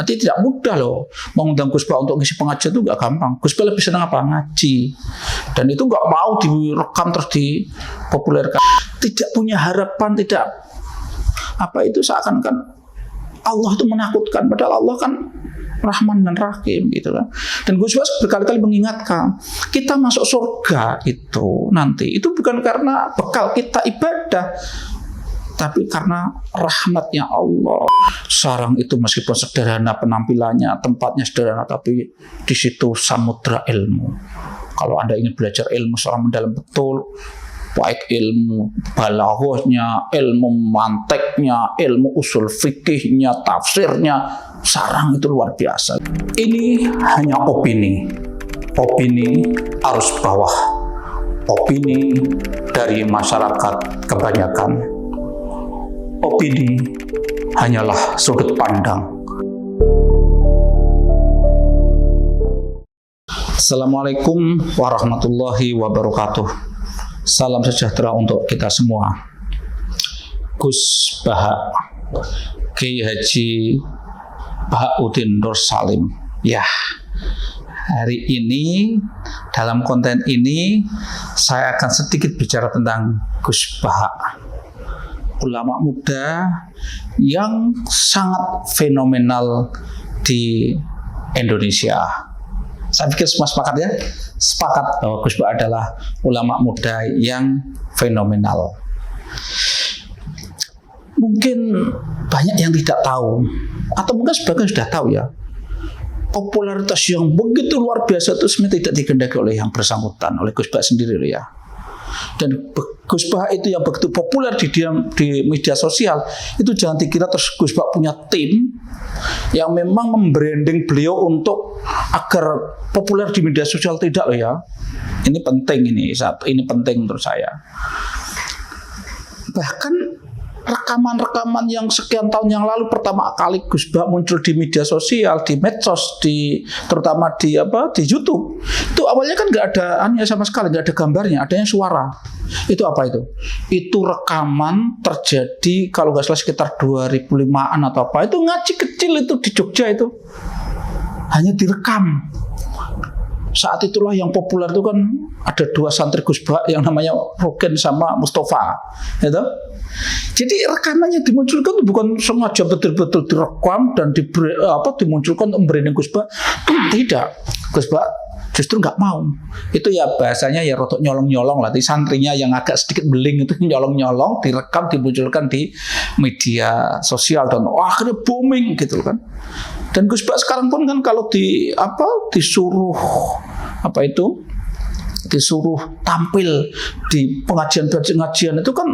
Nanti tidak mudah loh mengundang Gus Bah untuk ngisi pengajian, itu nggak gampang. Gus Bah lebih senang apa? Ngaji. Dan itu nggak mau direkam terus dipopulerkan. Tidak punya harapan, tidak apa itu, seakan-akan Allah itu menakutkan. Padahal Allah kan Rahman dan Rahim gitu kan. Dan Gus Bah berkali-kali mengingatkan, kita masuk surga itu nanti itu bukan karena bekal kita ibadah, tapi karena rahmatnya Allah. Sarang itu meskipun sederhana penampilannya, tempatnya sederhana, tapi di situ samudra ilmu. Kalau Anda ingin belajar ilmu secara mendalam betul, baik ilmu balaghahnya, ilmu manteknya, ilmu usul fikihnya, tafsirnya, sarang itu luar biasa. Ini hanya opini arus bawah, opini dari masyarakat kebanyakan. Opini hanyalah sudut pandang. Assalamualaikum warahmatullahi wabarakatuh. Salam sejahtera untuk kita semua. Gus Bah, Kiai Haji Bahauddin Nur Salim. Ya, hari ini dalam konten ini saya akan sedikit bicara tentang Gus Bah, ulama muda yang sangat fenomenal di Indonesia. Saya pikir semua sepakat ya, sepakat bahwa Gus Bah adalah ulama muda yang fenomenal. Mungkin banyak yang tidak tahu, atau mungkin sebagian sudah tahu ya, popularitas yang begitu luar biasa itu sebenarnya tidak dikehendaki oleh yang bersangkutan, oleh Gus Bah sendiri ya. Dan Gus Bah itu yang begitu populer di media sosial, itu jangan dikira terus Gus Bah punya tim yang memang membranding beliau untuk agar populer di media sosial, tidak loh ya. Ini penting, ini penting menurut saya. Bahkan rekaman-rekaman yang sekian tahun yang lalu pertama kali Gus Bah muncul di media sosial, di medsos, terutama di YouTube, itu awalnya kan nggak ada annya sama sekali, nggak ada gambarnya, adanya suara. Itu apa itu? Itu rekaman terjadi kalau nggak salah sekitar 2005-an atau apa. Itu ngaji kecil itu di Jogja, itu hanya direkam. Saat itulah yang populer itu kan ada dua santri Gus Bah yang namanya Rukin sama Mustafa, gitu. Jadi rekamannya dimunculkan itu bukan sengaja betul-betul direkam dan dimunculkan untuk membranding Gus Bah. Tidak, Gus Bah justru nggak mau. Itu ya bahasanya ya rotok nyolong-nyolong lah. Di santrinya yang agak sedikit beling itu nyolong-nyolong, direkam, dimunculkan di media sosial dan akhirnya booming gitu kan. Dan Gus Bah sekarang pun kan kalau disuruh tampil di pengajian itu kan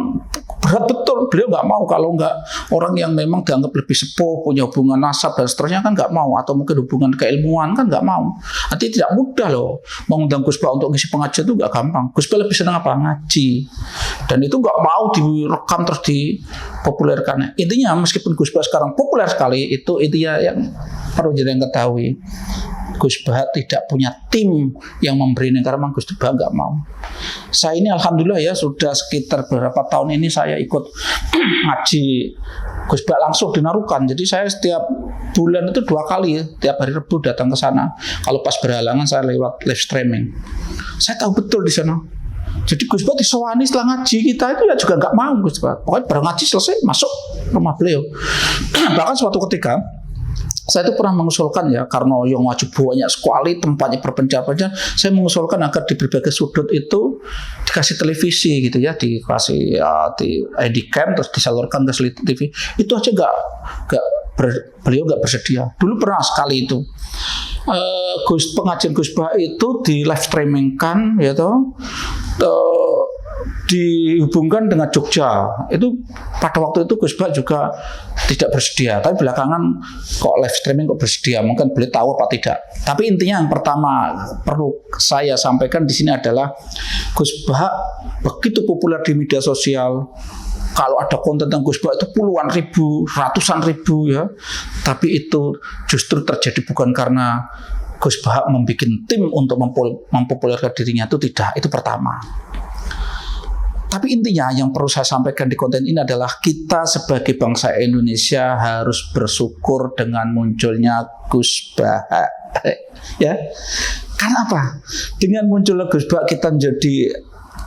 berat betul. Beliau nggak mau kalau nggak orang yang memang dianggap lebih sepuh, punya hubungan nasab dan seterusnya kan nggak mau, atau mungkin hubungan keilmuan kan nggak mau. Nanti tidak mudah loh mengundang Gus Bah untuk ngisi pengajian, itu nggak gampang. Gus Bah lebih senang apa? Ngaji. Dan itu nggak mau direkam terus dipopulerkan. Intinya meskipun Gus Bah sekarang populer sekali, itu intinya yang perlu jadi yang ketahui. Gus Bah tidak punya tim yang membranding karena Gus Bah nggak mau. Saya ini alhamdulillah ya sudah sekitar beberapa tahun ini saya ikut ngaji Gus Bah langsung di Narukan. Jadi saya setiap bulan itu 2 kali ya, tiap hari Rabu datang ke sana. Kalau pas berhalangan saya lewat live streaming. Saya tahu betul di sana. Jadi Gus Bah disewani setelah ngaji kita itu ya juga nggak mau Gus Bah. Pokoknya barang ngaji selesai masuk rumah beliau. Bahkan suatu ketika saya itu pernah mengusulkan ya, karena yang wajib banyak sekali tempatnya berpencar-pencar, saya mengusulkan agar di berbagai sudut itu dikasih televisi gitu ya, dikasih di handycam terus disalurkan ke TV. Itu aja beliau nggak bersedia. Dulu pernah sekali itu pengajian Gus Bah itu di live streamingkan ya toh, dihubungkan dengan Jogja. Itu pada waktu itu Gus Bah juga tidak bersedia, tapi belakangan kok live streaming kok bersedia, mungkin beliau tahu apa tidak. Tapi intinya yang pertama perlu saya sampaikan di sini adalah Gus Bah begitu populer di media sosial. Kalau ada konten tentang Gus Bah itu puluhan ribu, ratusan ribu ya. Tapi itu justru terjadi bukan karena Gus Bah membuat tim untuk mempopulerkan dirinya, itu tidak. Itu pertama. Tapi intinya yang perlu saya sampaikan di konten ini adalah kita sebagai bangsa Indonesia harus bersyukur dengan munculnya Gus Baha. Ya, karena apa? Dengan munculnya Gus Baha kita menjadi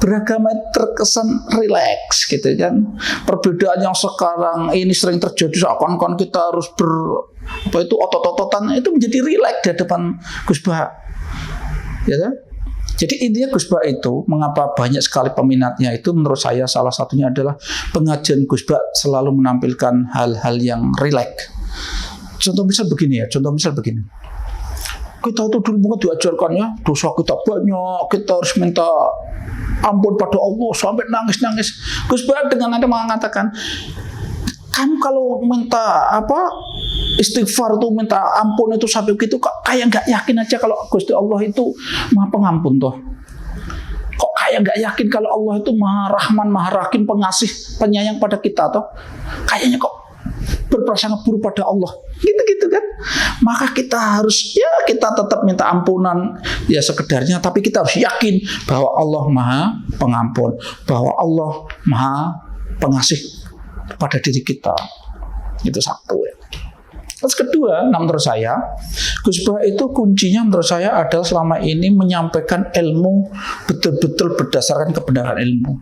beragama terkesan rileks gitu kan. Perbedaan yang sekarang ini sering terjadi seakan-akan kita harus otot-ototan, itu menjadi rileks di depan Gus Baha. Ya kan? Jadi intinya Gus Baha itu mengapa banyak sekali peminatnya itu menurut saya salah satunya adalah pengajian Gus Baha selalu menampilkan hal-hal yang rileks. Contoh misal begini. Kita itu dulu mungkin diajarkannya dosa kita banyak, kita harus minta ampun pada Allah sampai nangis-nangis. Gus Baha dengan ada mengatakan, kamu kalau minta istighfar itu minta ampun itu sampai begitu kayak nggak yakin aja kalau Gusti Allah itu Maha Pengampun toh. Kok kayak nggak yakin kalau Allah itu Maha Rahman, Maha Rahim, pengasih, penyayang pada kita toh. Kayaknya kok berprasangka buruk pada Allah. Gitu kan. Maka kita harus kita tetap minta ampunan ya sekedarnya, tapi kita harus yakin bahwa Allah Maha Pengampun, bahwa Allah Maha Pengasih pada diri kita. Itu satu ya. Terus kedua, menurut saya Gus Baha itu kuncinya menurut saya adalah selama ini menyampaikan ilmu betul-betul berdasarkan kebenaran ilmu,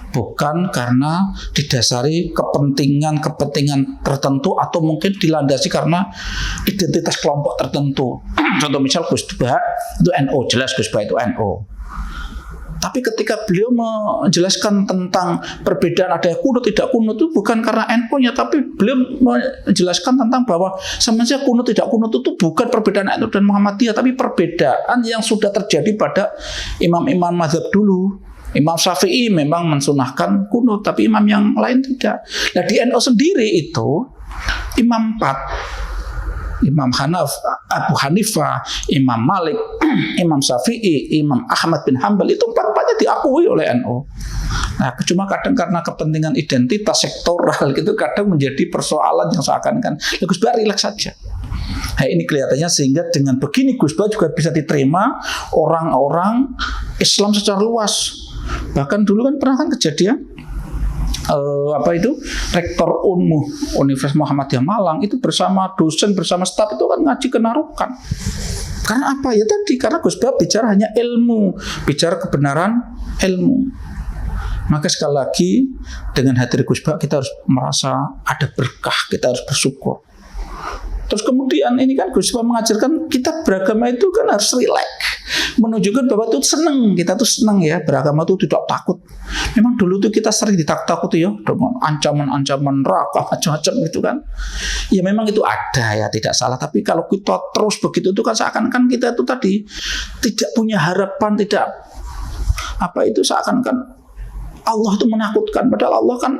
bukan karena didasari kepentingan tertentu atau mungkin dilandasi karena identitas kelompok tertentu. Contoh misal Gus Baha itu NU, jelas Gus Baha itu NU. Tapi ketika beliau menjelaskan tentang perbedaan ada kunut tidak kunut itu bukan karena NU-nya, tapi beliau menjelaskan tentang bahwa sebenarnya kunut tidak kunut itu bukan perbedaan NU dan Muhammadiyah, tapi perbedaan yang sudah terjadi pada imam-imam mazhab dulu. Imam Syafi'i memang mensunahkan kunut, tapi imam yang lain tidak. Nah di NU sendiri itu imam 4, Imam Abu Hanifah, Imam Malik, Imam Syafi'i, Imam Ahmad bin Hanbal itu empat-empatnya diakui oleh NU. Nah, cuma kadang karena kepentingan identitas sektoral gitu kadang menjadi persoalan yang seakan-akan Gus Baha rileks saja. Nah, ini kelihatannya sehingga dengan begini Gus Baha juga bisa diterima orang-orang Islam secara luas. Bahkan dulu kan pernah kejadian Rektor Universitas Muhammadiyah Malang itu bersama dosen bersama staf itu kan ngaji ke Narukan. Karena apa ya tadi? Karena Gus Baha bicara hanya ilmu, bicara kebenaran ilmu. Maka sekali lagi dengan hadir Gus Baha kita harus merasa ada berkah, kita harus bersyukur. Terus kemudian ini kan Gus Baha mengajarkan kita beragama itu kan harus rileks, menunjukkan bahwa itu senang, kita tuh senang ya beragama itu tidak takut. Memang dulu tuh kita sering ditakut-takuti ya dengan ancaman-ancaman neraka macam-macam gitu kan. Ya memang itu ada ya tidak salah, tapi kalau kita terus begitu itu kan seakan-akan kita itu tadi tidak punya harapan, tidak seakan-akan Allah itu menakutkan, padahal Allah kan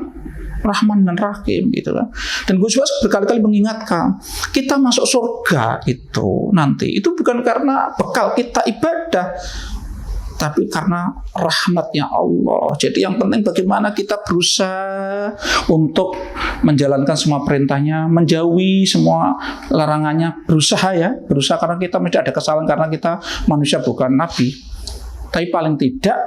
Rahman dan Rahim gitu kan. Dan Gus Baha berkali-kali mengingatkan kita masuk surga itu nanti itu bukan karena bekal kita ibadah, tapi karena rahmatnya Allah. Jadi yang penting bagaimana kita berusaha untuk menjalankan semua perintahnya, menjauhi semua larangannya, berusaha karena kita mesti ada kesalahan karena kita manusia bukan nabi. Tapi paling tidak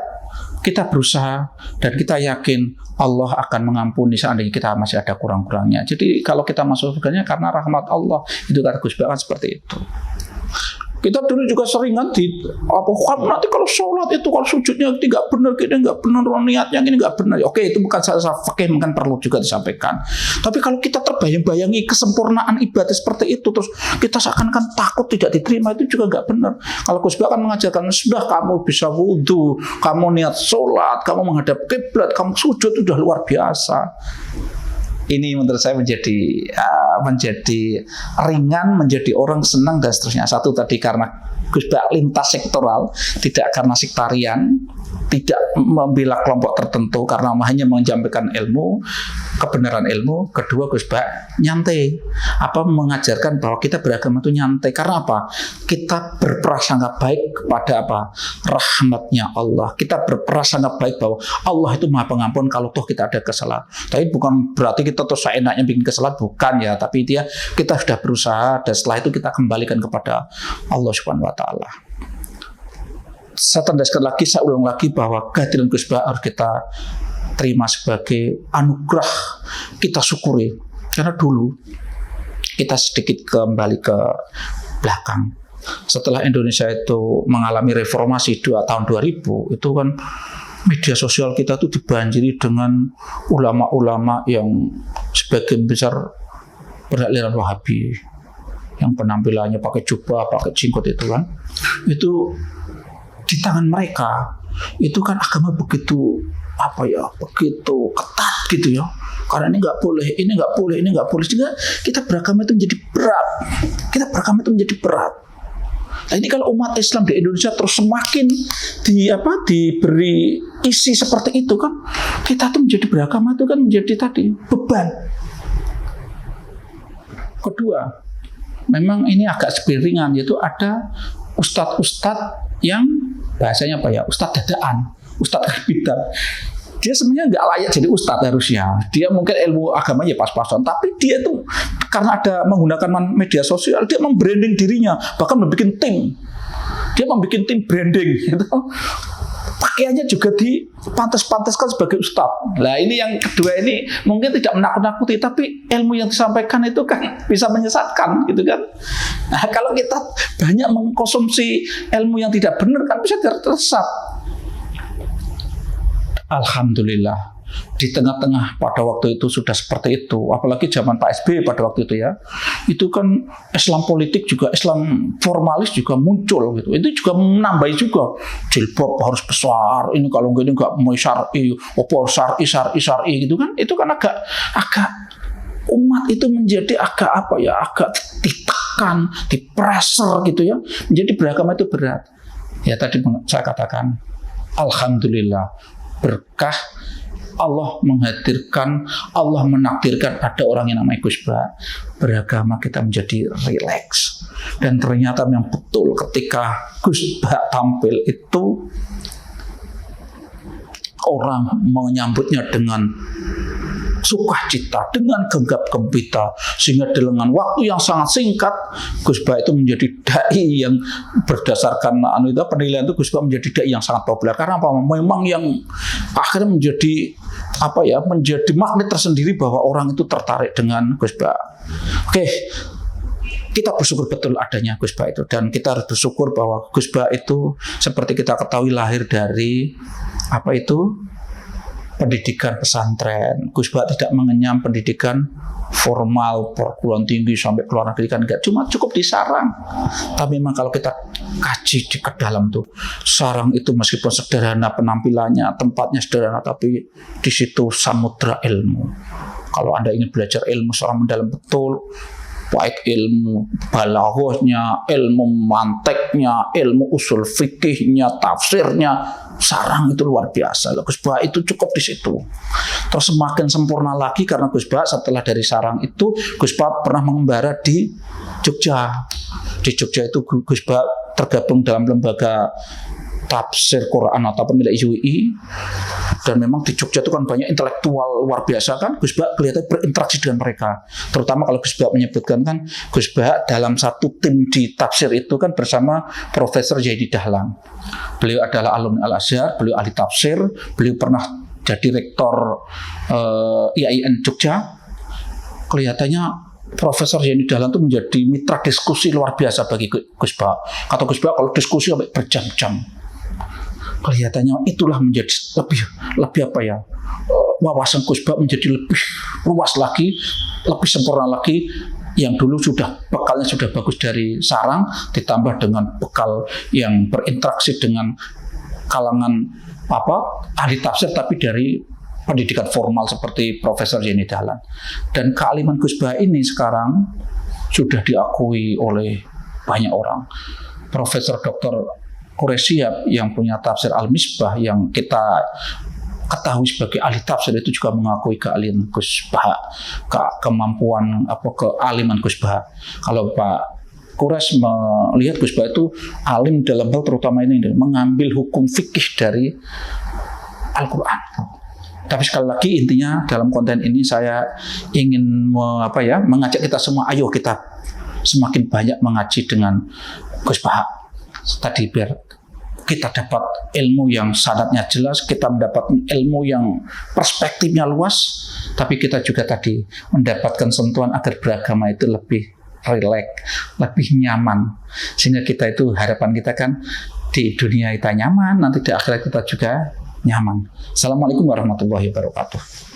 kita berusaha dan kita yakin Allah akan mengampuni seandainya kita masih ada kurang-kurangnya. Jadi kalau kita masuk surganya karena rahmat Allah, itu kata Gus Baha kan seperti itu. Kita dulu juga seringan kamu nanti kalau sholat itu kalau sujudnya tidak benar, kita nggak benar, niatnya ini nggak benar. Oke, itu bukan salah fakih, mungkin perlu juga disampaikan. Tapi kalau kita terbayang-bayangi kesempurnaan ibadah seperti itu, terus kita seakan-akan takut tidak diterima, itu juga nggak benar. Kalau Gus Baha kan mengajarkan sudah kamu bisa wudhu, kamu niat sholat, kamu menghadap kiblat, kamu sujud sudah luar biasa. Ini menurut saya menjadi ringan, menjadi orang senang dan seterusnya. Satu tadi karena Gus Baha lintas sektoral, tidak karena sektarian, tidak membela kelompok tertentu karena hanya menyampaikan ilmu, kebenaran ilmu. Kedua, Gus Baha nyantai, mengajarkan bahwa kita beragama itu nyantai. Karena apa? Kita berprasangka baik kepada rahmatnya Allah. Kita berprasangka baik bahwa Allah itu Maha Pengampun kalau toh kita ada kesalahan. Tapi bukan berarti kita terus seenaknya bikin kesalahan, bukan ya. Tapi kita sudah berusaha dan setelah itu kita kembalikan kepada Allah Subhanahu wa Ta'ala. Saya tandaskan lagi, saya ulang lagi bahwa kehadiran Gus Baha harus kita terima sebagai anugerah, kita syukuri. Karena dulu kita sedikit kembali ke belakang. Setelah Indonesia itu mengalami reformasi tahun 2000, itu kan media sosial kita tuh dibanjiri dengan ulama-ulama yang sebagian besar beraliran Wahabi, yang penampilannya pakai jubah, pakai jenggot itu kan. Itu di tangan mereka itu kan agama begitu begitu ketat gitu ya. Karena ini nggak boleh, ini nggak boleh, ini nggak boleh. Sehingga kita beragama itu menjadi berat. Nah, ini kalau umat Islam di Indonesia terus semakin diberi isi seperti itu kan, kita tuh menjadi beragama itu kan menjadi tadi beban. Kedua, memang ini agak sepiringan, yaitu ada ustadz-ustadz yang bahasanya ustadz dadaan, ustadz habitat. Dia sebenarnya nggak layak jadi ustadz harusnya. Dia mungkin ilmu agamanya pas-pasan, tapi dia tuh karena ada menggunakan media sosial, dia membranding dirinya, bahkan membuat tim. Dia membuat tim branding, gitu. Pakaiannya juga dipantas-pantaskan sebagai ustadz. Nah, ini yang kedua ini mungkin tidak menakut-nakuti, tapi ilmu yang disampaikan itu kan bisa menyesatkan, gitu kan. Nah, kalau kita banyak mengkonsumsi ilmu yang tidak benar kan bisa tersesat. Alhamdulillah, di tengah-tengah pada waktu itu sudah seperti itu, apalagi zaman Pak SBY pada waktu itu ya, itu kan Islam politik juga, Islam formalis juga muncul gitu. Itu juga menambahi juga jilbab harus besar, ini kalau ini nggak mau syar'i, syar'i gitu kan. Itu kan agak umat itu menjadi agak ditekan, dipressure gitu ya, menjadi beragama itu berat. Ya tadi saya katakan, alhamdulillah, berkah Allah menghadirkan, Allah menakdirkan ada orang yang namanya Gus Bah. Beragama kita menjadi rileks. Dan ternyata yang betul ketika Gus Bah tampil itu orang menyambutnya dengan sukacita, dengan genggam gempita, sehingga dengan waktu yang sangat singkat Gus Bah itu menjadi dai yang berdasarkan penilaian itu, Gus Bah menjadi dai yang sangat populer. Karena apa? Memang yang akhirnya menjadi menjadi magnet tersendiri bahwa orang itu tertarik dengan Gus Bah. Oke, kita bersyukur betul adanya Gus Bah itu, dan kita harus bersyukur bahwa Gus Bah itu seperti kita ketahui lahir dari pendidikan pesantren. Gus Bah tidak mengenyam pendidikan formal, perguruan tinggi sampai ke luar negeri, kan enggak, cuma cukup di sarang. Tapi memang kalau kita kaji ke dalam tuh, sarang itu meskipun sederhana penampilannya, tempatnya sederhana, tapi di situ samudra ilmu. Kalau Anda ingin belajar ilmu secara mendalam betul, baik ilmu balaghahnya, ilmu manteknya, ilmu usul fikihnya, tafsirnya, sarang itu luar biasa. Gus Bah itu cukup di situ. Terus semakin sempurna lagi karena Gus Bah setelah dari sarang itu, Gus Bah pernah mengembara di Jogja. Di Jogja itu Gus Bah tergabung dalam lembaga tafsir Quran atau pemilik UI, dan memang di Jogja itu kan banyak intelektual luar biasa kan. Gus Bah kelihatan berinteraksi dengan mereka, terutama kalau Gus Bah menyebutkan kan, Gus Bah dalam satu tim di tafsir itu kan bersama Profesor Zaidi Dahlan. Beliau adalah alumni Al-Azhar, beliau ahli tafsir, beliau pernah jadi rektor IAIN Jogja. Kelihatannya Profesor Zaidi Dahlan itu menjadi mitra diskusi luar biasa bagi Gus Bah. Kata Gus Bah kalau diskusi sampai berjam-jam. Kelihatannya itulah menjadi lebih wawasan Gus Bah menjadi lebih luas lagi, lebih sempurna lagi. Yang dulu bekalnya sudah bagus dari sarang, ditambah dengan bekal yang berinteraksi dengan kalangan ahli tafsir, tapi dari pendidikan formal seperti Profesor Zaidi Dahlan. Dan kealiman Gus Bah ini sekarang sudah diakui oleh banyak orang. Profesor Dr. Quraisyab yang punya tafsir Al-Misbah yang kita ketahui sebagai ahli tafsir itu juga mengakui keahlian Gus Bah, kemampuan kealiman Gus Bah. Kalau Pak Quraisy melihat Gus Bah itu alim dalam hal terutama ini, mengambil hukum fikih dari Al-Quran. Tapi sekali lagi intinya dalam konten ini saya ingin mengajak kita semua, ayo kita semakin banyak mengaji dengan Gus Bah tadi, biar kita dapat ilmu yang sanadnya jelas, kita mendapat ilmu yang perspektifnya luas, tapi kita juga tadi mendapatkan sentuhan agar beragama itu lebih rileks, lebih nyaman. Sehingga kita itu, harapan kita kan di dunia kita nyaman, nanti di akhirat kita juga nyaman. Assalamualaikum warahmatullahi wabarakatuh.